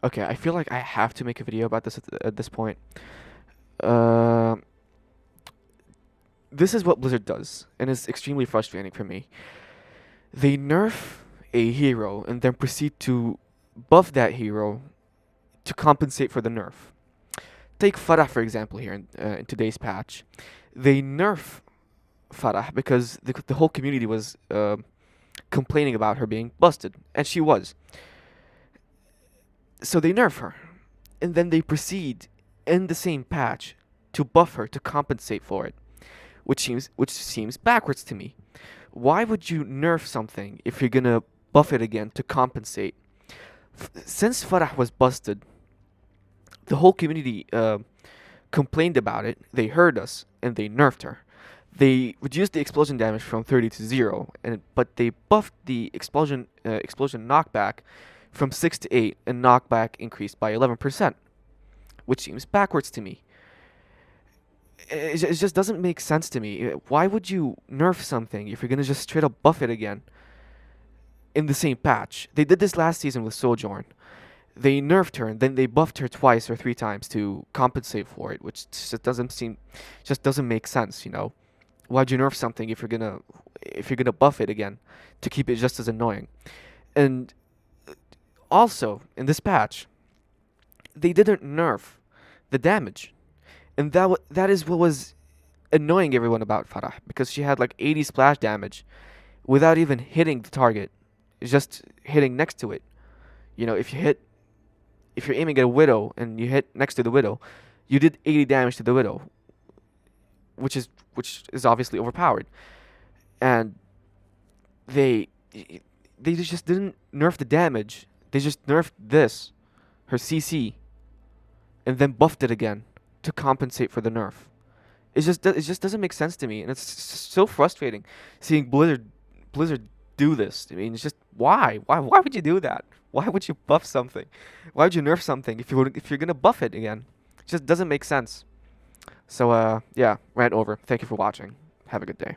Okay, I feel like I have to make a video about this at this point. Uh, this is what Blizzard does, and it's extremely frustrating for me. They nerf a hero and then proceed to buff that hero to compensate for the nerf. Take Farah, for example, here in today's patch. They nerf Farah because the whole community was complaining about her being busted, and she was. So they nerf her, and then they proceed in the same patch to buff her to compensate for it, which seems backwards to me. Why would you nerf something if you're gonna buff it again to compensate? Since Farah was busted, the whole community complained about it. They heard us and they nerfed her. They reduced the explosion damage from 30 to 0, but they buffed the explosion knockback from 6 to 8, and knockback increased by 11%, which seems backwards to me. It just doesn't make sense to me. Why would you nerf something if you're gonna just straight up buff it again in the same patch? They did this last season with Sojourn. They nerfed her and then they buffed her twice or three times to compensate for it, which just doesn't make sense. Why'd you nerf something if you're gonna buff it again to keep it just as annoying? And also in this patch, they didn't nerf the damage, and that is what was annoying everyone about Farah, because she had like 80 splash damage without even hitting the target, just hitting next to it. If you're aiming at a widow and you hit next to the widow, you did 80 damage to the widow, which is obviously overpowered. And they they just didn't nerf the damage. They just nerfed her CC, and then buffed it again to compensate for the nerf. It just doesn't make sense to me, and it's so frustrating seeing Blizzard do this. I mean, it's just why would you do that? Why would you buff something? Why would you nerf something if you're gonna buff it again? It just doesn't make sense. So yeah, rant over. Thank you for watching. Have a good day.